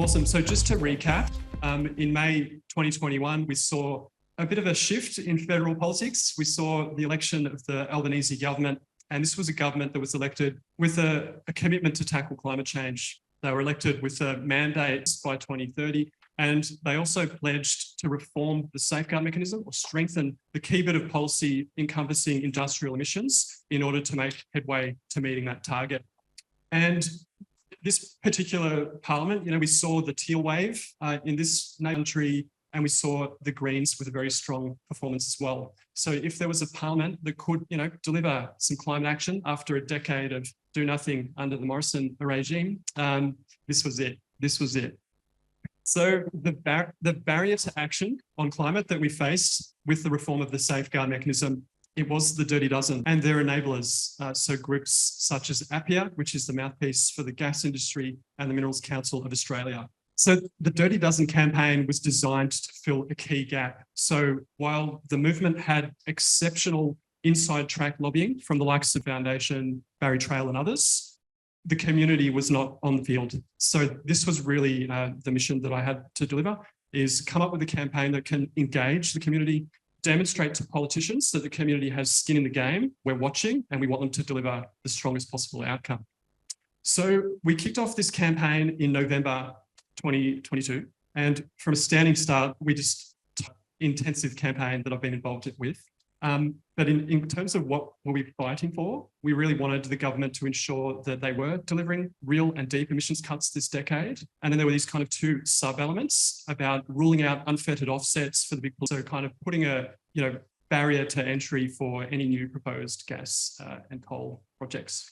Awesome. So just to recap, in May 2021, we saw a bit of a shift in federal politics. We saw the election of the Albanese government, and this was a government that was elected with a commitment to tackle climate change. They were elected with a mandate by 2030, and they also pledged to reform the safeguard mechanism or strengthen the key bit of policy encompassing industrial emissions in order to make headway to meeting that target. And this particular parliament, we saw the teal wave in this country, and we saw the Greens with a very strong performance as well. So if there was a parliament that could, deliver some climate action after a decade of do nothing under the Morrison regime, this was it. This was it. So the barrier to action on climate that we faced with the reform of the safeguard mechanism, it was the Dirty Dozen and their enablers. So groups such as APPEA, which is the mouthpiece for the gas industry, and the Minerals Council of Australia. So the Dirty Dozen campaign was designed to fill a key gap. So while the movement had exceptional inside track lobbying from the likes of Foundation, Barry Trail and others, the community was not on the field. So this was really the mission that I had to deliver, is come up with a campaign that can engage the community, demonstrate to politicians that the community has skin in the game, we're watching, and we want them to deliver the strongest possible outcome. So we kicked off this campaign in November 2022, and from a standing start, we just intensive campaign that I've been involved with. But in terms of what were we fighting for, we really wanted the government to ensure that they were delivering real and deep emissions cuts this decade. And then there were these kind of two sub-elements about ruling out unfettered offsets for the big, so kind of putting a barrier to entry for any new proposed gas and coal projects.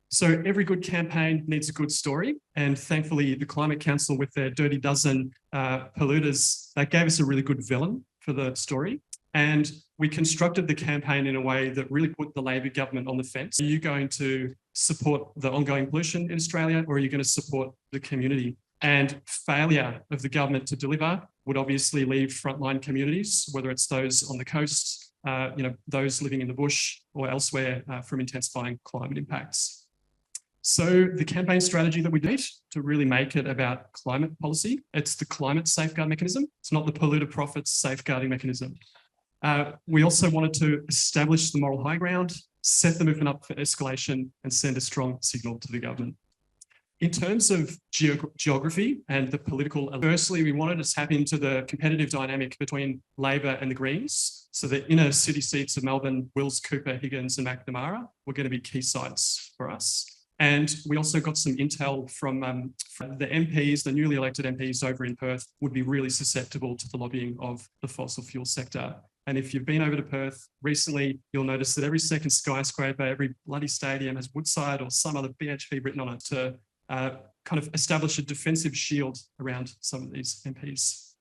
So every good campaign needs a good story. And thankfully, the Climate Council with their Dirty Dozen polluters, that gave us a really good villain for the story. And we constructed the campaign in a way that really put the Labor government on the fence. Are you going to support the ongoing pollution in Australia, or are you going to support the community? And failure of the government to deliver would obviously leave frontline communities, whether it's those on the coast, those living in the bush or elsewhere, from intensifying climate impacts. So the campaign strategy that we did to really make it about climate policy, it's the climate safeguard mechanism. It's not the polluter profits safeguarding mechanism. We also wanted to establish the moral high ground, set the movement up for escalation, and send a strong signal to the government. In terms of geography and the political, firstly, we wanted to tap into the competitive dynamic between Labor and the Greens. So the inner city seats of Melbourne, Wills, Cooper, Higgins and Macnamara were going to be key sites for us. And we also got some intel from the MPs, the newly elected MPs over in Perth would be really susceptible to the lobbying of the fossil fuel sector. And if you've been over to Perth recently, you'll notice that every second skyscraper, every bloody stadium has Woodside or some other BHP written on it to kind of establish a defensive shield around some of these MPs.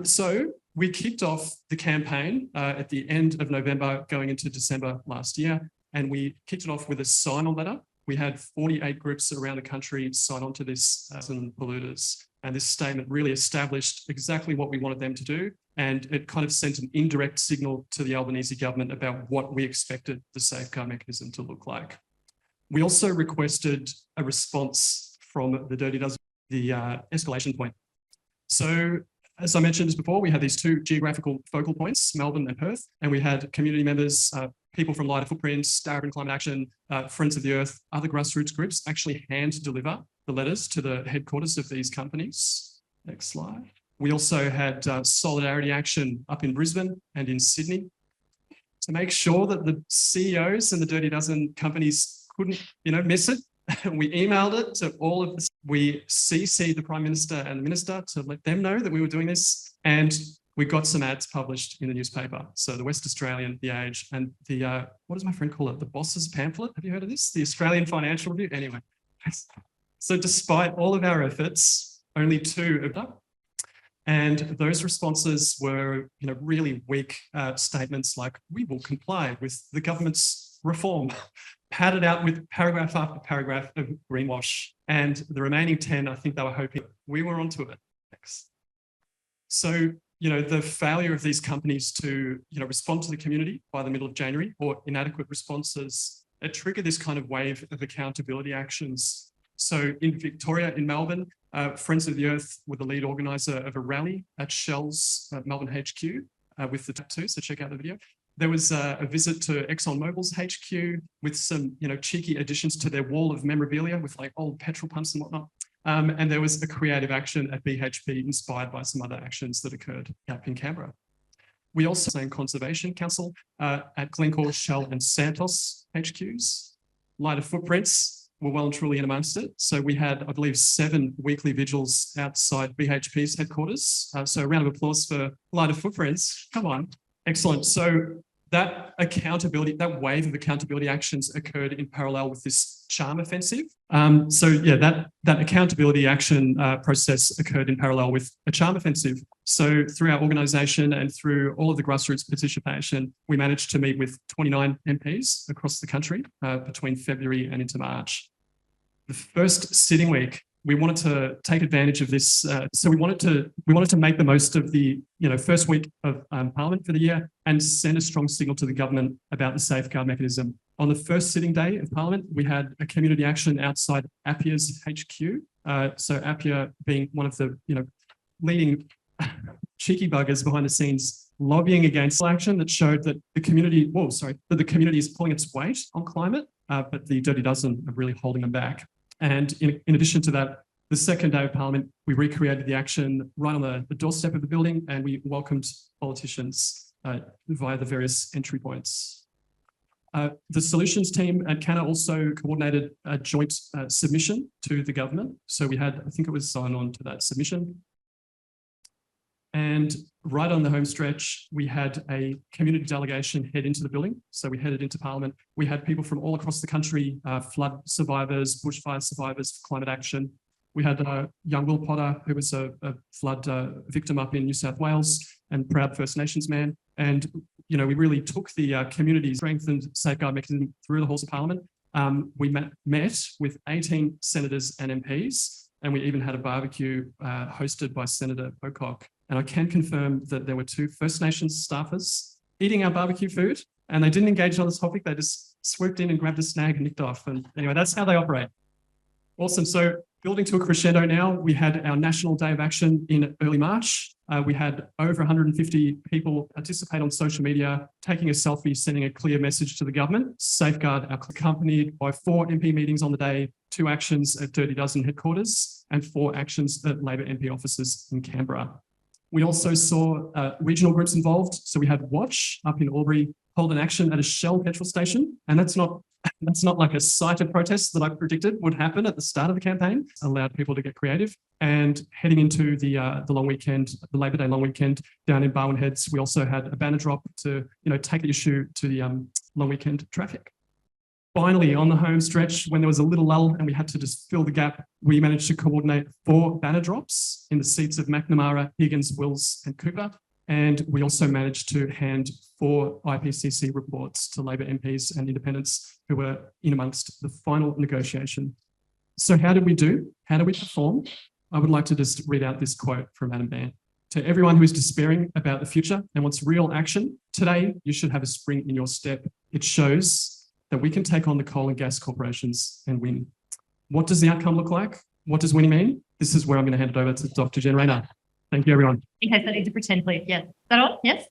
So we kicked off the campaign at the end of November going into December last year, and we kicked it off with a sign-on letter. We had 48 groups around the country sign on to this polluters. And this statement really established exactly what we wanted them to do. And it kind of sent an indirect signal to the Albanese government about what we expected the safeguard mechanism to look like. We also requested a response from the Dirty Dozen, the escalation point. So as I mentioned this before, we had these two geographical focal points, Melbourne and Perth, and we had community members, people from Lighter Footprints, Darabin Climate Action, Friends of the Earth, other grassroots groups actually hand deliver the letters to the headquarters of these companies. Next slide. We also had solidarity action up in Brisbane and in Sydney to make sure that the CEOs and the Dirty Dozen companies couldn't, miss it. We emailed it to all of the, we CC'd the Prime Minister and the Minister to let them know that we were doing this. And we got some ads published in the newspaper. So the West Australian, The Age, and the, what does my friend call it? The Boss's Pamphlet. Have you heard of this? The Australian Financial Review. Anyway. So despite all of our efforts, only two have done. And those responses were, really weak statements like, we will comply with the government's reform, padded out with paragraph after paragraph of greenwash. And the remaining 10, I think they were hoping we were onto it. Thanks. So, the failure of these companies to, respond to the community by the middle of January, or inadequate responses, it triggered this kind of wave of accountability actions. So in Victoria, in Melbourne, Friends of the Earth were the lead organiser of a rally at Shell's Melbourne HQ with the tattoo, so check out the video. There was a visit to Exxon Mobil's HQ with some, cheeky additions to their wall of memorabilia with like old petrol pumps and whatnot. And there was a creative action at BHP inspired by some other actions that occurred up in Canberra. We also had Conservation Council at Glencore, Shell and Santos HQs. Lighter footprints were well and truly in amongst it. So we had, I believe, 7 weekly vigils outside BHP's headquarters. So a round of applause for Lighter Footprints. Come on. Excellent. So that accountability, that wave of accountability actions occurred in parallel with this charm offensive. That accountability action process occurred in parallel with a charm offensive. So through our organisation and through all of the grassroots participation, we managed to meet with 29 MPs across the country between February and into March. The first sitting week, we wanted to take advantage of this. So we wanted to make the most of the first week of Parliament for the year and send a strong signal to the government about the safeguard mechanism. On the first sitting day of Parliament, we had a community action outside APPEA's HQ. So APPEA being one of the leading cheeky buggers behind the scenes, lobbying against action that showed that the community is pulling its weight on climate, but the Dirty Dozen are really holding them back. And in addition to that, the second day of Parliament, we recreated the action right on the doorstep of the building, and we welcomed politicians via the various entry points. The solutions team at Canna also coordinated a joint submission to the government. So we had, I think it was signed on to that submission. And right on the home stretch, we had a community delegation head into the building. So we headed into Parliament. We had people from all across the country, flood survivors, bushfire survivors, climate action. We had young Will Potter, who was a flood victim up in New South Wales and proud First Nations man. And, we really took the community strengthened safeguard mechanism through the halls of Parliament. We met with 18 senators and MPs, and we even had a barbecue hosted by Senator Pocock. And I can confirm that there were 2 First Nations staffers eating our barbecue food, and they didn't engage on this topic. They just swooped in and grabbed a snag and nicked off. And anyway, that's how they operate. Awesome. So building to a crescendo now, we had our National Day of Action in early March. We had over 150 people participate on social media, taking a selfie, sending a clear message to the government, safeguard our accompanied by 4 MP meetings on the day, 2 actions at Dirty Dozen headquarters, and 4 actions at Labor MP offices in Canberra. We also saw regional groups involved. So we had Watch up in Albury hold an action at a Shell petrol station. And that's not like a cited protest that I predicted would happen at the start of the campaign. Allowed people to get creative. And heading into the long weekend, the Labor Day long weekend down in Barwon Heads, we also had a banner drop to take the issue to the long weekend traffic. Finally, on the home stretch, when there was a little lull and we had to just fill the gap, we managed to coordinate 4 banner drops in the seats of McNamara, Higgins, Wills and Cooper. And we also managed to hand 4 IPCC reports to Labor MPs and independents who were in amongst the final negotiation. So how did we do? How did we perform? I would like to just read out this quote from Adam Ban. To everyone who is despairing about the future and wants real action, today you should have a spring in your step. It shows that we can take on the coal and gas corporations and win. What does the outcome look like? What does winning mean? This is where I'm going to hand it over to Dr. Jen Rayner. Thank you, everyone. In case I need to pretend, please. Yes. Is that on? Yes.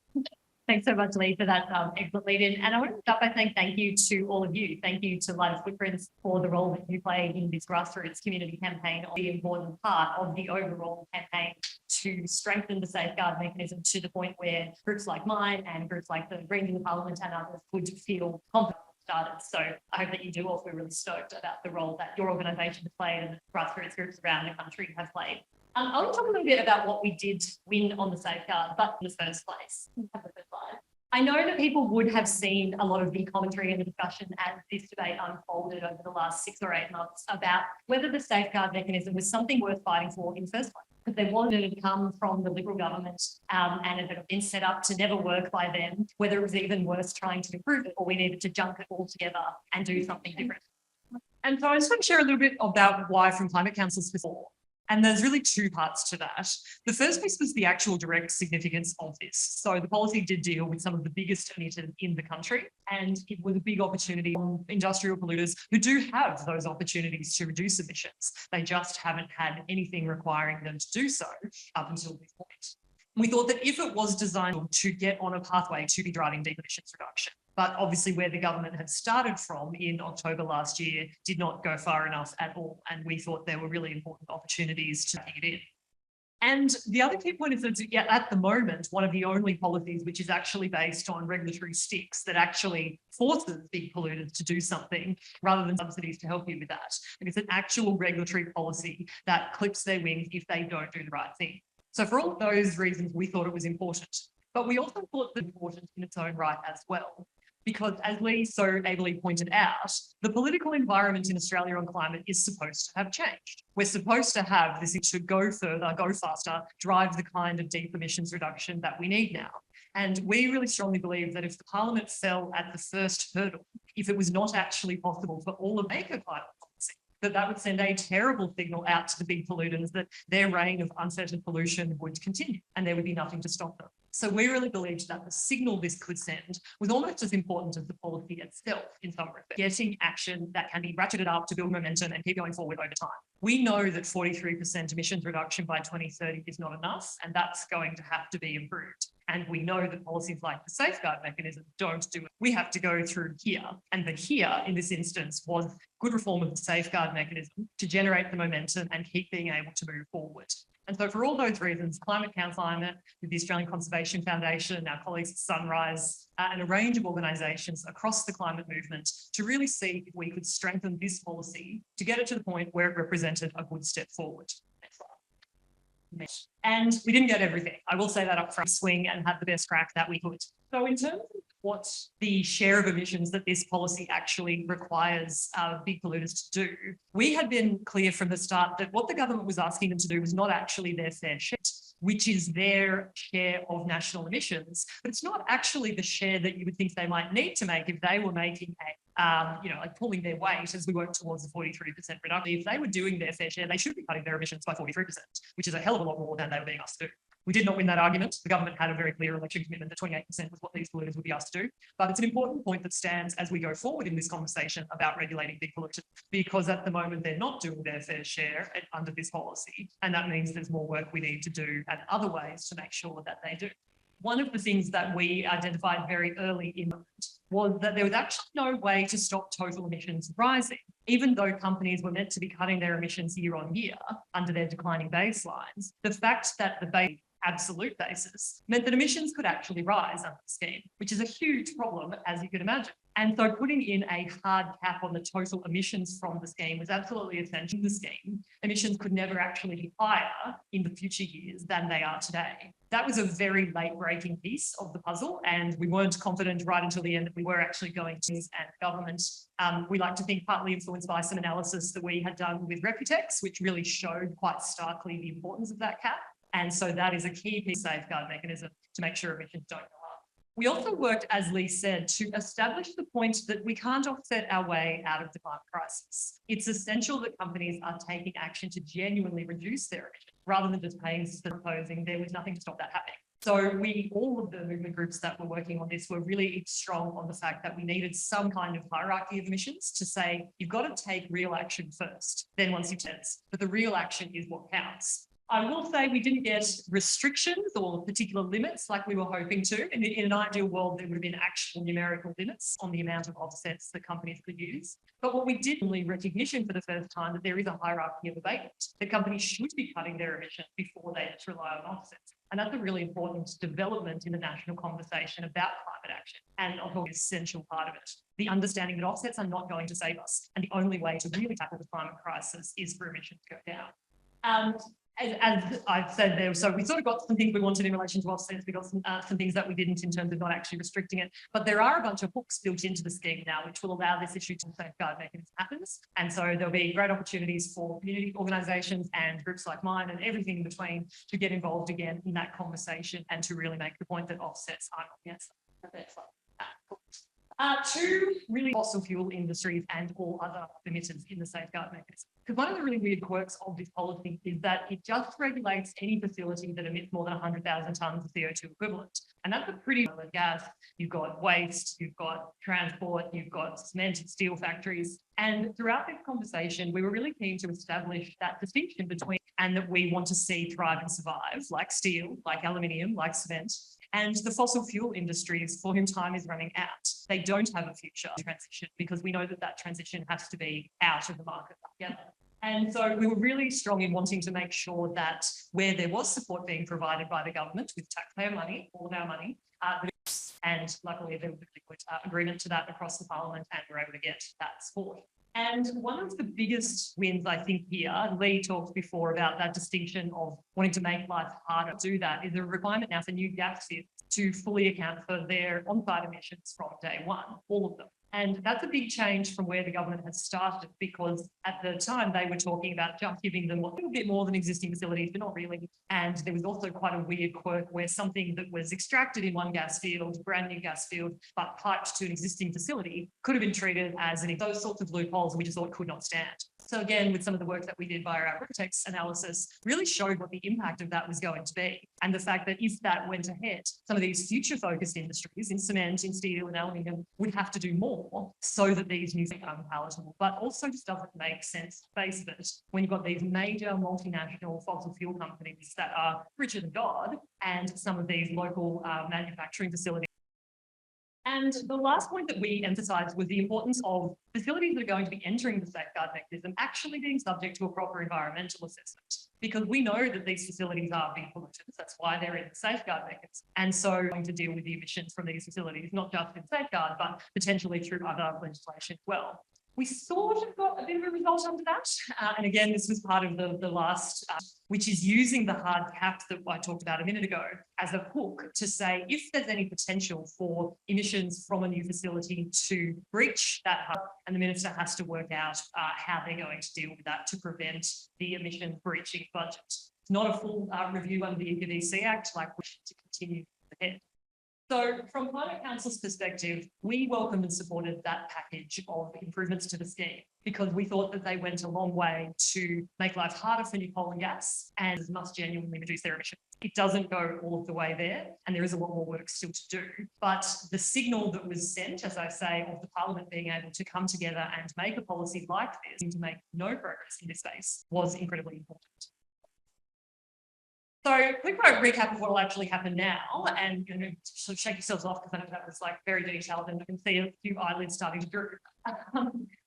Thanks so much, Leigh, for that excellent lead-in. And I want to start by saying thank you to all of you. Thank you to Lighter Footprints for the role that you play in this grassroots community campaign, the important part of the overall campaign to strengthen the safeguard mechanism to the point where groups like mine and groups like the Greens in the Parliament and others would feel confident started. So I hope that you do all. We're really stoked about the role that your organisation has played and the grassroots groups around the country have played. I want to talk a little bit about what we did win on the safeguard, but in the first place. I know that people would have seen a lot of the commentary and the discussion as this debate unfolded over the last 6 or 8 months about whether the safeguard mechanism was something worth fighting for in the first place. Because there wasn't, it had come from the Liberal government and it had been set up to never work by them, whether it was even worth trying to improve it or we needed to junk it all together and do something different. And so I just want to share a little bit about why from Climate Council's perspective. And there's really two parts to that. The first piece was the actual direct significance of this. So the policy did deal with some of the biggest emitters in the country, and it was a big opportunity on industrial polluters who do have those opportunities to reduce emissions. They just haven't had anything requiring them to do so up until this point. We thought that if it was designed to get on a pathway to be driving deep emissions reduction, but obviously where the government had started from in October last year did not go far enough at all. And we thought there were really important opportunities to take it in. And the other key point is that at the moment, one of the only policies which is actually based on regulatory sticks that actually forces big polluters to do something rather than subsidies to help you with that. And it's an actual regulatory policy that clips their wings if they don't do the right thing. So for all of those reasons, we thought it was important. But we also thought it was important in its own right as well. Because as Leigh so ably pointed out, the political environment in Australia on climate is supposed to have changed. We're supposed to have this to go further, go faster, drive the kind of deep emissions reduction that we need now. And we really strongly believe that if the Parliament fell at the first hurdle, if it was not actually possible for all of make a climate policy, that would send a terrible signal out to the big polluters that their reign of unfettered pollution would continue and there would be nothing to stop them. So we really believed that the signal this could send was almost as important as the policy itself in some respects, getting action that can be ratcheted up to build momentum and keep going forward over time. We know that 43% emissions reduction by 2030 is not enough, and that's going to have to be improved. And we know that policies like the safeguard mechanism don't do it. We have to go through here. And the here in this instance was good reform of the safeguard mechanism to generate the momentum and keep being able to move forward. And so for all those reasons, Climate Council Climate, with the Australian Conservation Foundation, our colleagues at Sunrise, and a range of organisations across the climate movement to really see if we could strengthen this policy to get it to the point where it represented a good step forward. Next slide. And we didn't get everything. I will say that up front, swing and have the best crack that we could. So in terms of what the share of emissions that this policy actually requires big polluters to do, we had been clear from the start that what the government was asking them to do was not actually their fair share, which is their share of national emissions, but it's not actually the share that you would think they might need to make if they were making like pulling their weight as we work towards the 43% reduction. If they were doing their fair share, they should be cutting their emissions by 43%, which is a hell of a lot more than they were being asked to do. We did not win that argument. The government had a very clear election commitment that 28% was what these polluters would be asked to do. But it's an important point that stands as we go forward in this conversation about regulating big polluters, because at the moment they're not doing their fair share under this policy. And that means there's more work we need to do and other ways to make sure that they do. One of the things that we identified very early in was that there was actually no way to stop total emissions rising. Even though companies were meant to be cutting their emissions year on year under their declining baselines, the fact that the absolute basis meant that emissions could actually rise under the scheme, which is a huge problem, as you can imagine. And so putting in a hard cap on the total emissions from the scheme was absolutely essential. In the scheme, emissions could never actually be higher in the future years than they are today. That was a very late-breaking piece of the puzzle, and we weren't confident right until the end that we were actually going to use and government. We like to think partly influenced by some analysis that we had done with Reputex, which really showed quite starkly the importance of that cap. And so that is a key piece of safeguard mechanism to make sure emissions don't go up. We also worked, as Leigh said, to establish the point that we can't offset our way out of the climate crisis. It's essential that companies are taking action to genuinely reduce their emissions rather than just paying for proposing. There was nothing to stop that happening. So all of the movement groups that were working on this were really strong on the fact that we needed some kind of hierarchy of emissions to say, you've got to take real action first. Then once you've test, but the real action is what counts. I will say we didn't get restrictions or particular limits like we were hoping to. In an ideal world, there would have been actual numerical limits on the amount of offsets that companies could use. But what we did, only recognition for the first time that there is a hierarchy of abatement, that companies should be cutting their emissions before they just rely on offsets. And that's a really important development in the national conversation about climate action. And I'll talk an essential part of it. The understanding that offsets are not going to save us. And the only way to really tackle the climate crisis is for emissions to go down. As I've said there, so we sort of got some things we wanted in relation to offsets. We got some things that we didn't in terms of not actually restricting it. But there are a bunch of hooks built into the scheme now, which will allow this issue to safeguard mechanism happens. And so there'll be great opportunities for community organisations and groups like mine and everything in between to get involved again in that conversation and to really make the point that offsets are not the answer. Two really fossil fuel industries and all other emitters in the safeguard mechanism. Because one of the really weird quirks of this policy is that it just regulates any facility that emits more than 100,000 tonnes of CO2 equivalent. And that's a pretty gas. You've got waste, you've got transport, you've got cement and steel factories. And throughout this conversation, we were really keen to establish that distinction between and that we want to see thrive and survive, like steel, like aluminium, like cement, and the fossil fuel industries for whom time is running out. They don't have a future transition because we know that that transition has to be out of the market together. And so we were really strong in wanting to make sure that where there was support being provided by the government with taxpayer money, all of our money, and luckily there was a good agreement to that across the parliament and we're able to get that support. And one of the biggest wins, I think, here, Leigh talked before about that distinction of wanting to make life harder to do that, is a requirement now for new gas fields to fully account for their on-site emissions from day one, all of them. And that's a big change from where the government has started, because at the time they were talking about just giving them a little bit more than existing facilities, but not really. And there was also quite a weird quirk where something that was extracted in one gas field, brand new gas field, but piped to an existing facility could have been treated as those sorts of loopholes we just thought could not stand. So again, with some of the work that we did via our Vertex analysis, really showed what the impact of that was going to be. And the fact that if that went ahead, some of these future focused industries in cement, in steel and aluminium would have to do more so that these new become palatable, but also just doesn't make sense to face of it when you've got these major multinational fossil fuel companies that are richer than God and some of these local manufacturing facilities. And the last point that we emphasised was the importance of facilities that are going to be entering the safeguard mechanism actually being subject to a proper environmental assessment, because we know that these facilities are big polluters. That's why they're in the safeguard mechanism. And so going to deal with the emissions from these facilities, not just in safeguard, but potentially through other legislation as well. We sort of got a bit of a result under that. And again, this was part of the last, which is using the hard cap that I talked about a minute ago as a hook to say, if there's any potential for emissions from a new facility to breach that hub, and the minister has to work out how they're going to deal with that to prevent the emission breaching budget. It's not a full review under the EPBC Act, like we should continue ahead. So from Climate Council's perspective, we welcomed and supported that package of improvements to the scheme because we thought that they went a long way to make life harder for new coal and gas and must genuinely reduce their emissions. It doesn't go all of the way there, and there is a lot more work still to do. But the signal that was sent, as I say, of the Parliament being able to come together and make a policy like this and to make no progress in this space was incredibly important. So quick recap of what will actually happen now, and sort of shake yourselves off because I know that was like very detailed and I can see a few eyelids starting to droop.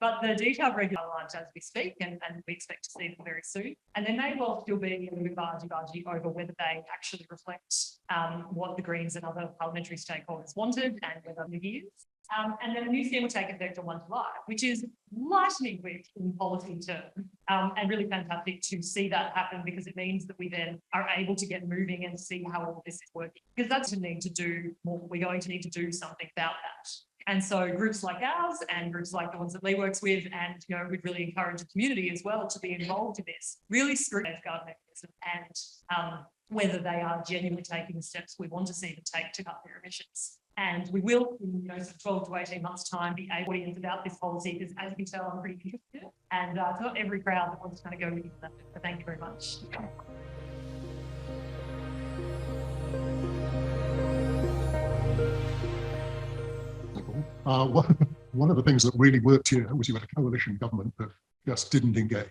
But the detailed regular lines as we speak, and we expect to see them very soon. And there may well still be a little bit bargy over whether they actually reflect what the Greens and other parliamentary stakeholders wanted and whether the years. And then a new scheme will take effect on 1 July, which is lightning quick in policy terms, and really fantastic to see that happen because it means that we then are able to get moving and see how all this is working. Because that's a need to do more. We're going to need to do something about that. And so groups like ours and groups like the ones that Leigh works with, and we'd really encourage the community as well to be involved in this, really scrutinize safeguard mechanism and whether they are genuinely taking the steps we want to see them take to cut their emissions. And we will, in 12 to 18 months' time, be able to audience about this policy because, as you can tell, I'm pretty interested. And it's not every crowd that wants to kind of go with that. So thank you very much. One of the things that really worked here was you had a coalition government that just didn't engage.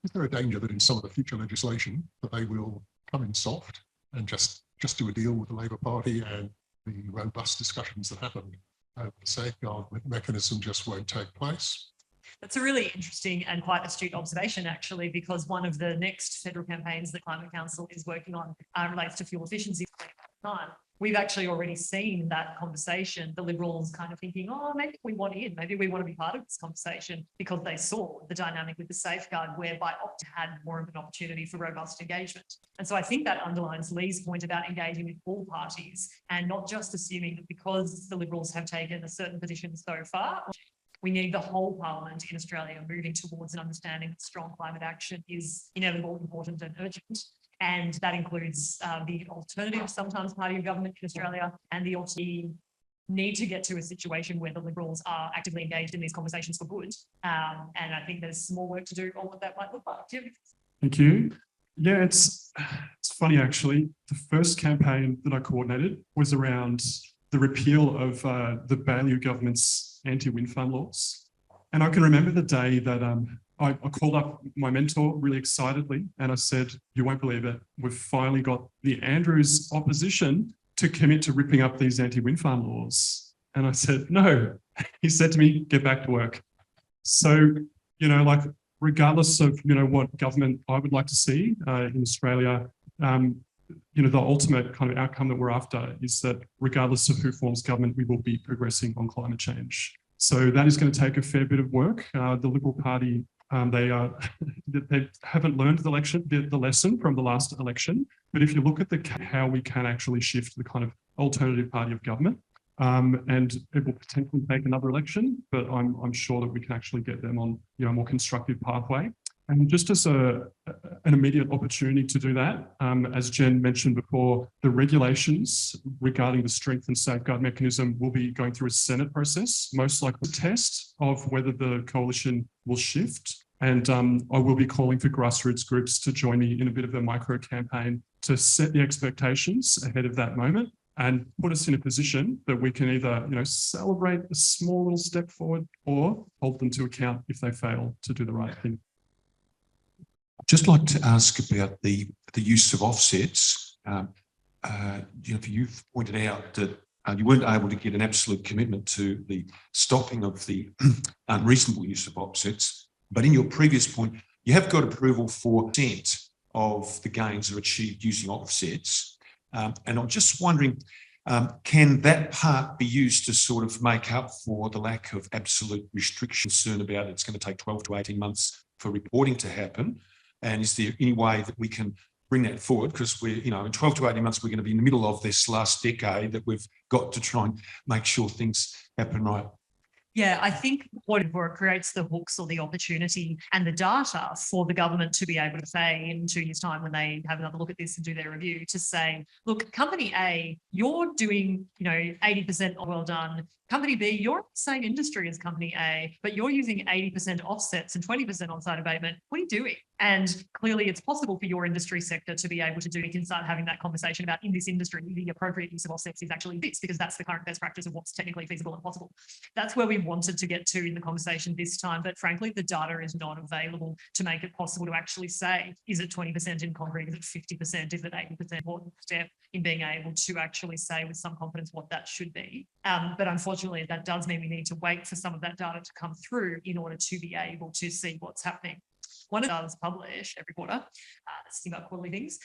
Is there a danger that in some of the future legislation that they will come in soft and just do a deal with the Labour Party, and the robust discussions that happened over the safeguard mechanism just won't take place? That's a really interesting and quite astute observation, actually, because one of the next federal campaigns the Climate Council is working on relates to fuel efficiency. We've actually already seen that conversation, the Liberals kind of thinking, oh, maybe we want in, maybe we want to be part of this conversation, because they saw the dynamic with the safeguard whereby Opta had more of an opportunity for robust engagement. And so I think that underlines Leigh's point about engaging with all parties and not just assuming that because the Liberals have taken a certain position so far, we need the whole Parliament in Australia moving towards an understanding that strong climate action is inevitable, important and urgent. And that includes the alternative, sometimes party of government in Australia, and the need to get to a situation where the Liberals are actively engaged in these conversations for good. And I think there's some more work to do on what that might look like. Thank you. Yeah, it's funny actually. The first campaign that I coordinated was around the repeal of the Baillieu government's anti-wind farm laws. And I can remember the day that I called up my mentor really excitedly and I said, you won't believe it, we've finally got the Andrews opposition to commit to ripping up these anti-wind farm laws. And I said, no. He said to me, get back to work. So, you know, like, regardless of, you know, what government I would like to see in Australia, you know, the ultimate kind of outcome that we're after is that regardless of who forms government, we will be progressing on climate change. So that is going to take a fair bit of work. The Liberal Party, they haven't learned the lesson from the last election. But if you look at how we can actually shift the kind of alternative party of government, and it will potentially take another election, but I'm sure that we can actually get them on, you know, a more constructive pathway. And just as an immediate opportunity to do that, as Jen mentioned before, the regulations regarding the strength and safeguard mechanism will be going through a Senate process, most likely a test of whether the coalition will shift. And I will be calling for grassroots groups to join me in a bit of a micro campaign to set the expectations ahead of that moment and put us in a position that we can either, you know, celebrate a small little step forward or hold them to account if they fail to do the right thing. I'd just like to ask about the use of offsets. Jennifer, you've pointed out that you weren't able to get an absolute commitment to the stopping of the unreasonable use of offsets. But in your previous point, you have got approval for 10% of the gains that are achieved using offsets. And I'm just wondering, can that part be used to sort of make up for the lack of absolute restriction concern about it's going to take 12 to 18 months for reporting to happen? And is there any way that we can bring that forward? Because we're, you know, in 12 to 18 months, we're going to be in the middle of this last decade that we've got to try and make sure things happen right. Yeah, I think what it creates the hooks or the opportunity and the data for the government to be able to say in 2 years' time when they have another look at this and do their review to say, look, company A, you're doing, you know, 80% well done. Company B, you're in the same industry as company A, but you're using 80% offsets and 20% on-site abatement. What are you doing? And clearly it's possible for your industry sector to be able to do, we can start having that conversation about in this industry, the appropriate use of offsets is actually this, because that's the current best practice of what's technically feasible and possible. That's where we wanted to get to in the conversation this time. But frankly, the data is not available to make it possible to actually say, is it 20% in concrete? Is it 50%? Is it 80%? Important step in being able to actually say with some confidence what that should be. But unfortunately, that does mean we need to wait for some of that data to come through in order to be able to see what's happening. One of the data published every quarter, thinking about quarterly things,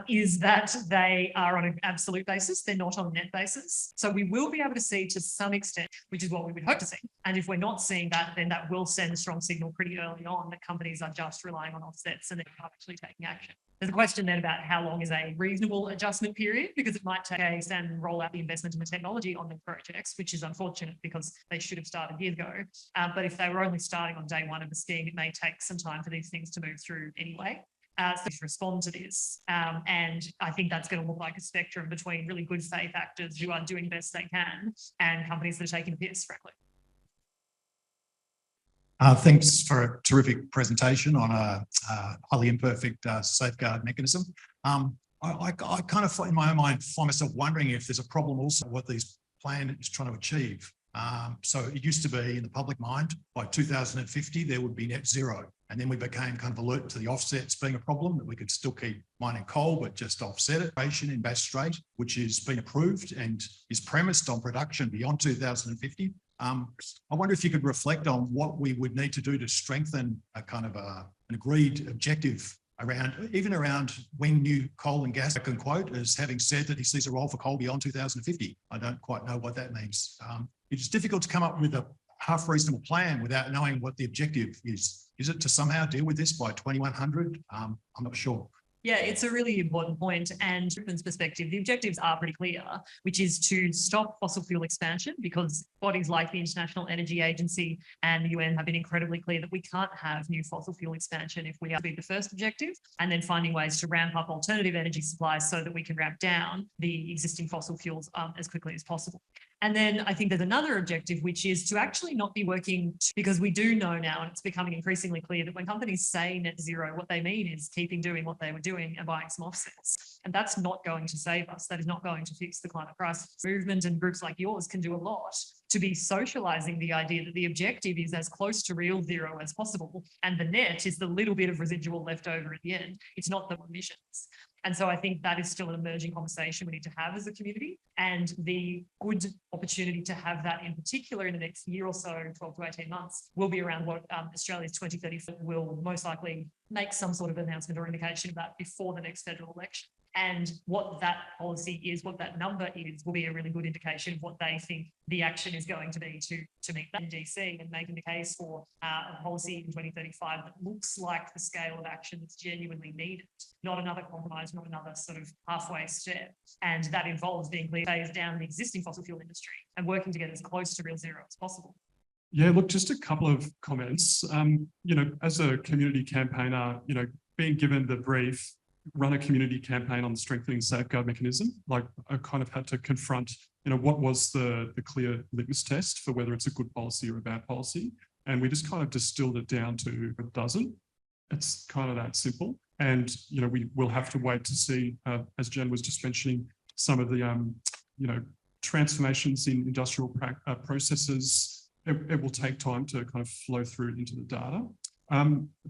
is that they are on an absolute basis. They're not on a net basis. So we will be able to see to some extent, which is what we would hope to see. And if we're not seeing that, then that will send a strong signal pretty early on that companies are just relying on offsets and they're not actually taking action. There's a question then about how long is a reasonable adjustment period, because it might take days and roll out the investment in the technology on the projects, which is unfortunate because they should have started years ago. But if they were only starting on day one of the scheme, it may take some time for these things to move through anyway. So to respond to this. And I think that's going to look like a spectrum between really good faith actors who are doing the best they can and companies that are taking the piss, frankly. Thanks for a terrific presentation on a highly imperfect safeguard mechanism. I kind of, in my own mind, find myself wondering if there's a problem also what these plan is trying to achieve. So it used to be in the public mind, by 2050, there would be net zero. And then we became kind of alert to the offsets being a problem, that we could still keep mining coal, but just offset it. In Bass Strait, which has been approved and is premised on production beyond 2050. I wonder if you could reflect on what we would need to do to strengthen a kind of an agreed objective around, even around when new coal and gas, I can quote as having said that he sees a role for coal beyond 2050. I don't quite know what that means. It's difficult to come up with a half reasonable plan without knowing what the objective is. Is it to somehow deal with this by 2100? I'm not sure. Yeah, it's a really important point. And from this perspective, the objectives are pretty clear, which is to stop fossil fuel expansion, because bodies like the International Energy Agency and the UN have been incredibly clear that we can't have new fossil fuel expansion if we are to be the first objective, and then finding ways to ramp up alternative energy supplies so that we can ramp down the existing fossil fuels as quickly as possible. And then I think there's another objective, which is to actually not be working because we do know now, and it's becoming increasingly clear that when companies say net zero, what they mean is keeping doing what they were doing and buying some offsets. And that's not going to save us. That is not going to fix the climate crisis. Movement and groups like yours can do a lot to be socializing the idea that the objective is as close to real zero as possible. And the net is the little bit of residual left over at the end. It's not the emissions. And so I think that is still an emerging conversation we need to have as a community. And the good opportunity to have that in particular in the next year or so, 12 to 18 months, will be around what Australia's 2030 will most likely make some sort of announcement or indication about before the next federal election. And what that policy is, what that number is, will be a really good indication of what they think the action is going to be to meet that in DC, and making the case for a policy in 2035 that looks like the scale of action that's genuinely needed, not another compromise, not another sort of halfway step. And that involves being clear, phase down the existing fossil fuel industry and working together as close to real zero as possible. Yeah, look, just a couple of comments. As a community campaigner, being given the brief, run a community campaign on the strengthening safeguard mechanism, like I kind of had to confront, what was the clear litmus test for whether it's a good policy or a bad policy. And we just kind of distilled it down to a dozen. It's kind of that simple. And, we will have to wait to see, as Jen was just mentioning, some of the, transformations in industrial processes. It will take time to kind of flow through into the data.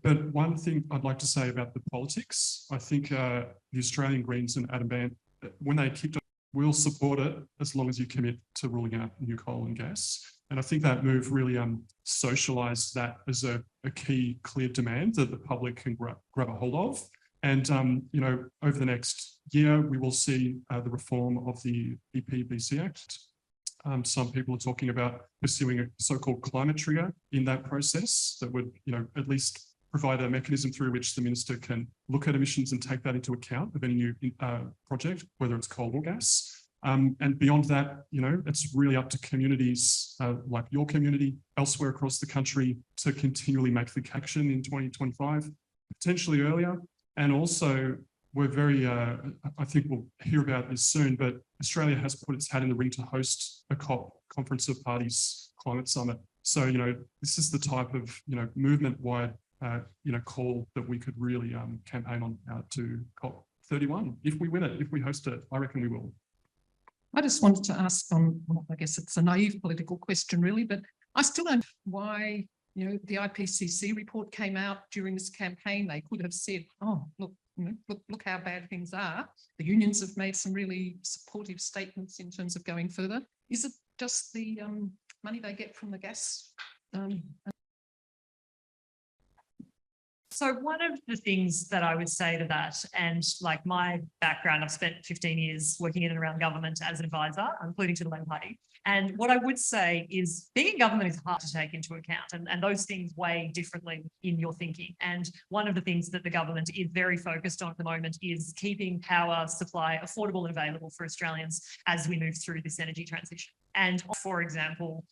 But one thing I'd like to say about the politics, I think the Australian Greens and Adam Band, when they kicked off, will support it as long as you commit to ruling out new coal and gas. And I think that move really socialised that as a key clear demand that the public can grab a hold of. And, over the next year, we will see the reform of the EPBC Act. Some people are talking about pursuing a so-called climate trigger in that process that would, at least provide a mechanism through which the minister can look at emissions and take that into account of any new project, whether it's coal or gas. And beyond that, it's really up to communities like your community elsewhere across the country to continually make the action in 2025, potentially earlier. And also, we're very, I think we'll hear about this soon, but Australia has put its hat in the ring to host a COP, Conference of Parties Climate Summit. So, this is the type of, movement-wide, call that we could really campaign on out to COP 31. If we win it, if we host it, I reckon we will. I just wanted to ask I guess it's a naive political question really, but I still don't know why, the IPCC report came out during this campaign. They could have said, oh, look, look how bad things are. The unions have made some really supportive statements in terms of going further. Is it just the money they get from the gas? So one of the things that I would say to that, and like my background, I've spent 15 years working in and around government as an advisor, including to the Labor Party. And what I would say is being in government is hard to take into account, and those things weigh differently in your thinking. And one of the things that the government is very focused on at the moment is keeping power supply affordable and available for Australians as we move through this energy transition. And for example,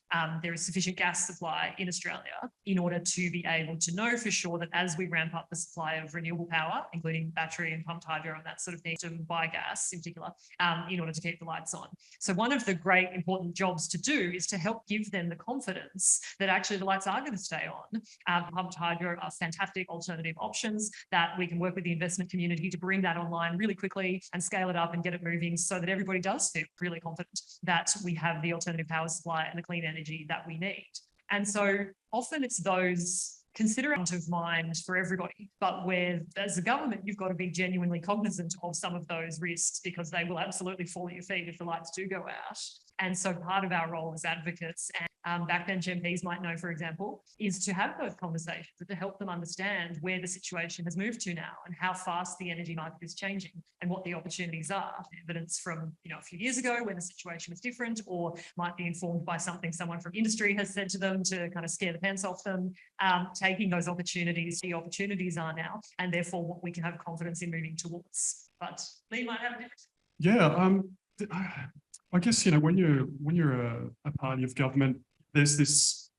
there is sufficient gas supply in Australia in order to be able to know for sure that as we ramp up the supply of renewable power, including battery and pumped hydro and that sort of thing, to buy gas in particular, in order to keep the lights on. So one of the great important jobs to do is to help give them the confidence that actually the lights are going to stay on. Pumped hydro are fantastic alternative options that we can work with the investment community to bring that online really quickly and scale it up and get it moving so that everybody does feel really confident that we have the alternative power supply and the clean energy that we need. And so often it's those considerate of mind for everybody, but where as a government, you've got to be genuinely cognizant of some of those risks because they will absolutely fall at your feet if the lights do go out. And so part of our role as advocates and backbench MPs might know, for example, is to have those conversations to help them understand where the situation has moved to now and how fast the energy market is changing and what the opportunities are. Evidence from, a few years ago when the situation was different, or might be informed by something someone from industry has said to them to kind of scare the pants off them, taking those opportunities, the opportunities are now, and therefore what we can have confidence in moving towards. But Leigh might have a different. Yeah, I guess, when you're a party of government, there's this,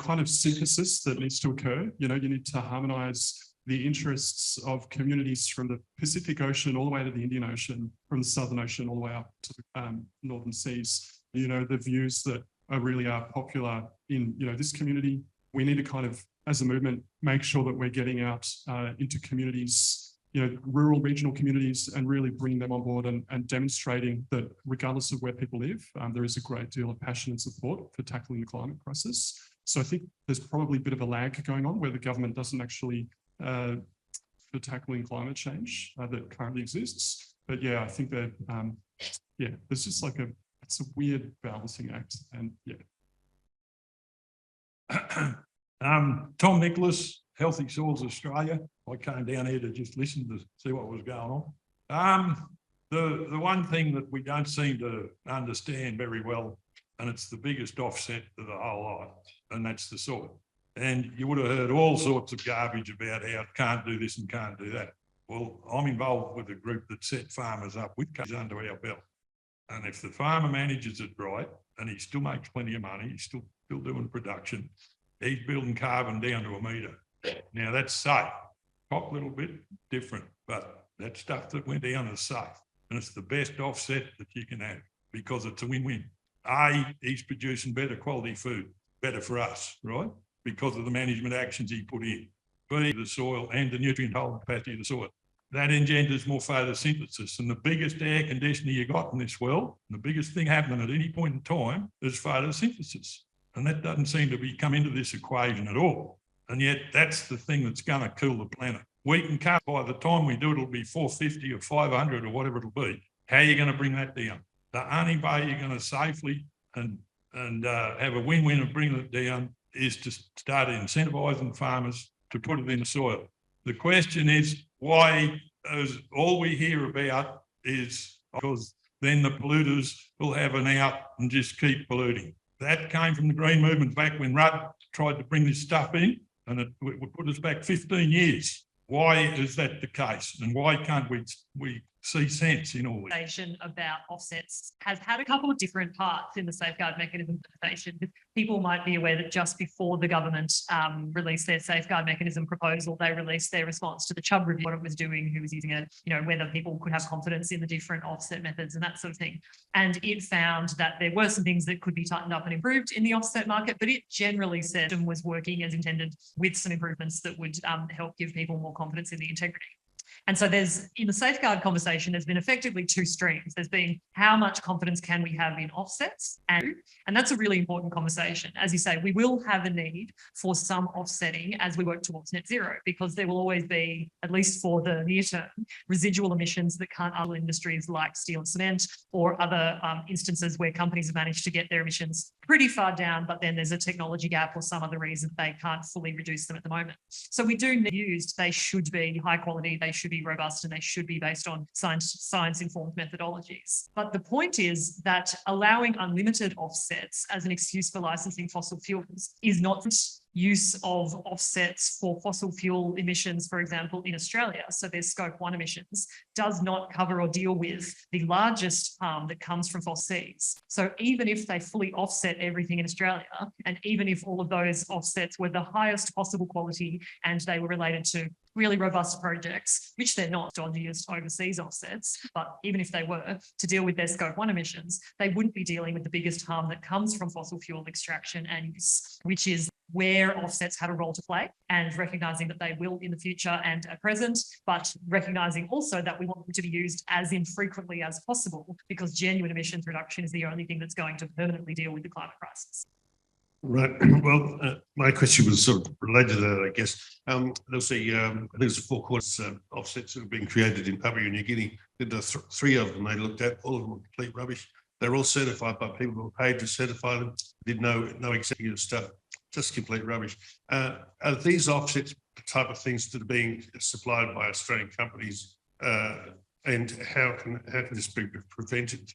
kind of synthesis that needs to occur. You need to harmonise the interests of communities from the Pacific Ocean all the way to the Indian Ocean, from the Southern Ocean all the way up to the northern seas. you know, the views that really are popular in, you know, this community. We need to kind of, as a movement, make sure that we're getting out into communities, you know, rural, regional communities, and really bringing them on board and demonstrating that regardless of where people live, there is a great deal of passion and support for tackling the climate crisis. So I think there's probably a bit of a lag going on where the government doesn't actually for tackling climate change that currently exists. But yeah, I think that, yeah, there's just like it's a weird balancing act, and yeah. Tom Nicholas, Healthy Soils Australia. I came down here to just listen to see what was going on. The one thing that we don't seem to understand very well, and it's the biggest offset to the whole lot, and that's the soil. And you would have heard all sorts of garbage about how it can't do this and can't do that. Well, I'm involved with a group that set farmers up with cases under our belt. And if the farmer manages it right, and he still makes plenty of money, he's still doing production, he's building carbon down to a metre. Now that's safe. Pop a little bit different, but that stuff that went down is safe. And it's the best offset that you can have because it's a win-win. A, he's producing better quality food, better for us, right? Because of the management actions he put in. B, the soil and the nutrient holding capacity of the soil. That engenders more photosynthesis. And the biggest air conditioner you got in this world, the biggest thing happening at any point in time is photosynthesis. And that doesn't seem to be come into this equation at all. And yet that's the thing that's going to cool the planet. We can cut, by the time we do it, it'll be 450 or 500 or whatever it'll be. How are you going to bring that down? The only way you're going to safely and have a win-win of bringing it down is to start incentivising farmers to put it in the soil. The question is why all we hear about is because then the polluters will have an out and just keep polluting. That came from the Green Movement back when Rudd tried to bring this stuff in, and it would put us back 15 years. Why is that the case? And why can't we see sense in all this? About offsets has had a couple of different parts in the safeguard mechanism conversation. People might be aware that just before the government released their safeguard mechanism proposal, they released their response to the Chubb review, what it was doing, who was using it, you know, whether people could have confidence in the different offset methods and that sort of thing. And it found that there were some things that could be tightened up and improved in the offset market, but it generally said and was working as intended with some improvements that would help give people more confidence in the integrity. And so there's, in the safeguard conversation, there's been effectively two streams. There's been how much confidence can we have in offsets? And that's a really important conversation. As you say, we will have a need for some offsetting as we work towards net zero, because there will always be, at least for the near term, residual emissions that can't other industries like steel and cement or other instances where companies have managed to get their emissions pretty far down, but then there's a technology gap or some other reason they can't fully reduce them at the moment. So we do need used, they should be high quality, they should be robust, and they should be based on science-informed methodologies. But the point is that allowing unlimited offsets as an excuse for licensing fossil fuels is not use of offsets for fossil fuel emissions, for example, in Australia. So their scope 1 emissions does not cover or deal with the largest harm that comes from fossil seeds. So even if they fully offset everything in Australia, and even if all of those offsets were the highest possible quality and they were related to really robust projects, which they're not, dodgiest overseas offsets, but even if they were to deal with their scope 1 emissions, they wouldn't be dealing with the biggest harm that comes from fossil fuel extraction and use, which is where offsets have a role to play, and recognising that they will in the future and at present, but recognising also that we want them to be used as infrequently as possible, because genuine emissions reduction is the only thing that's going to permanently deal with the climate crisis. Right. Well, my question was sort of related to that, I guess. There's 4 quarters offsets that have been created in Papua New Guinea. The 3 of them they looked at, all of them were complete rubbish. They're all certified by people who were paid to certify them. Did no executive stuff, just complete rubbish. Are these offsets the type of things that are being supplied by Australian companies, and how can this be prevented?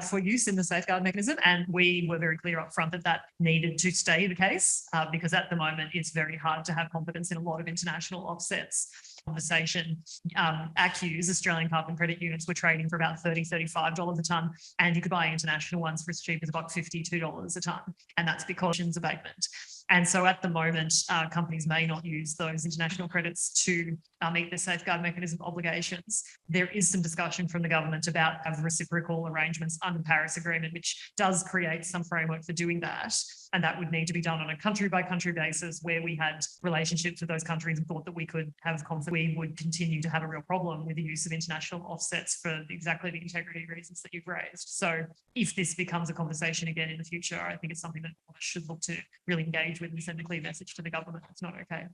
For use in the safeguard mechanism, and we were very clear up front that that needed to stay the case, because at the moment it's very hard to have confidence in a lot of international offsets. Conversation, ACCUs, Australian carbon credit units, were trading for about $30, $35 a tonne, and you could buy international ones for as cheap as about $52 a tonne, and that's because emissions abatement. And so at the moment, companies may not use those international credits to meet their safeguard mechanism obligations. There is some discussion from the government about reciprocal arrangements under the Paris Agreement, which does create some framework for doing that. And that would need to be done on a country by country basis where we had relationships with those countries and thought that we could have conflict. We would continue to have a real problem with the use of international offsets for exactly the integrity reasons that you've raised. So if this becomes a conversation again in the future, I think it's something that we should look to really engage with and send a clear message to the government. It's not okay.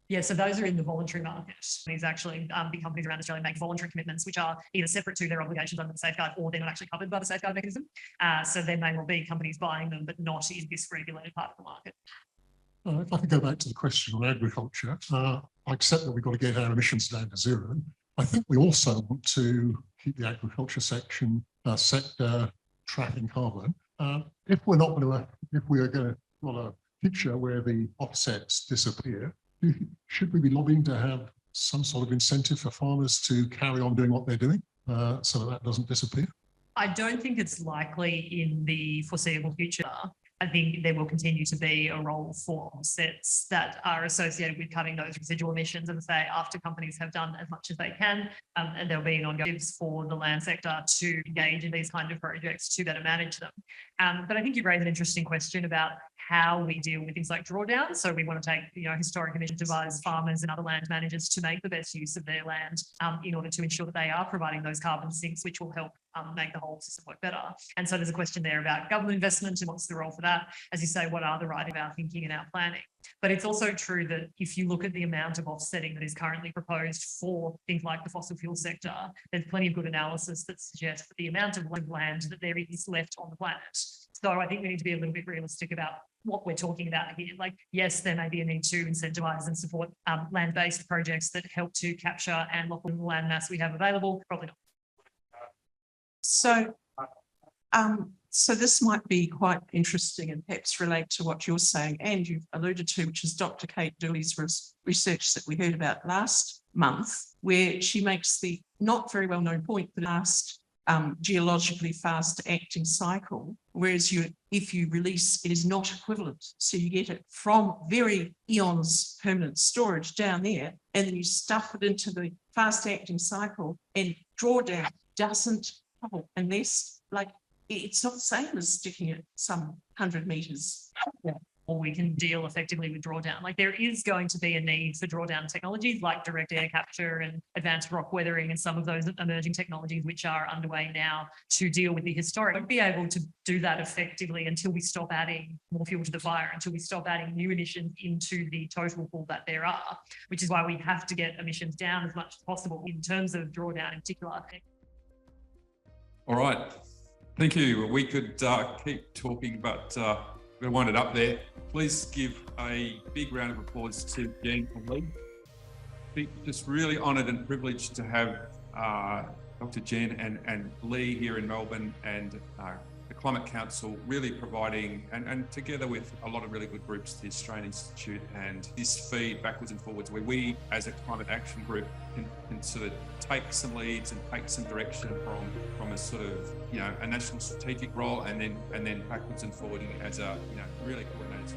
Yeah, so those are in the voluntary market. These actually, big companies around Australia make voluntary commitments, which are either separate to their obligations under the safeguard or they're not actually covered by the safeguard mechanism. So there may well be companies buying them, but not in this regulated part of the market. If I could go back to the question on agriculture, I accept that we've got to get our emissions down to zero. I think we also want to keep the agriculture sector tracking carbon. If we're not going to, if we are going to want a picture where the offsets disappear, should we be lobbying to have some sort of incentive for farmers to carry on doing what they're doing so that that doesn't disappear? I don't think it's likely in the foreseeable future. I think there will continue to be a role for offsets that are associated with cutting those residual emissions, as I say, after companies have done as much as they can, and there'll be an ongoing for the land sector to engage in these kind of projects to better manage them. But I think you raise an interesting question about how we deal with things like drawdown. So we want to take, historic emission to advise farmers and other land managers to make the best use of their land in order to ensure that they are providing those carbon sinks, which will help make the whole system work better. And so there's a question there about government investment and what's the role for that. As you say, what are the right of our thinking and our planning? But it's also true that if you look at the amount of offsetting that is currently proposed for things like the fossil fuel sector, there's plenty of good analysis that suggests that the amount of land that there is left on the planet. So I think we need to be a little bit realistic about what we're talking about here. Like, yes, there may be a need to incentivise and support land-based projects that help to capture and lock in the land mass we have available. Probably not. So this might be quite interesting and perhaps relate to what you're saying and you've alluded to, which is Dr. Kate Dooley's research that we heard about last month, where she makes the not very well known point that last geologically fast acting cycle, whereas if you release, it is not equivalent. So you get it from very eons permanent storage down there, and then you stuff it into the fast acting cycle, and drawdown doesn't trouble unless, like, it's not the same as sticking it some 100 metres. Yeah. Or we can deal effectively with drawdown. Like, there is going to be a need for drawdown technologies like direct air capture and advanced rock weathering and some of those emerging technologies which are underway now to deal with the historic. We won't be able to do that effectively until we stop adding more fuel to the fire, until we stop adding new emissions into the total pool that there are, which is why we have to get emissions down as much as possible in terms of drawdown in particular. All right. Thank you. We could keep talking, but we're going to wind it up there. Please give a big round of applause to Jen and Leigh. Just really honoured and privileged to have Dr. Jen and Leigh here in Melbourne, and the Climate Council really providing, and together with a lot of really good groups, the Australian Institute, and this feed backwards and forwards where we as a climate action group can sort of take some leads and take some direction from a sort of, a national strategic role, and then backwards and forwarding as a, really coordinated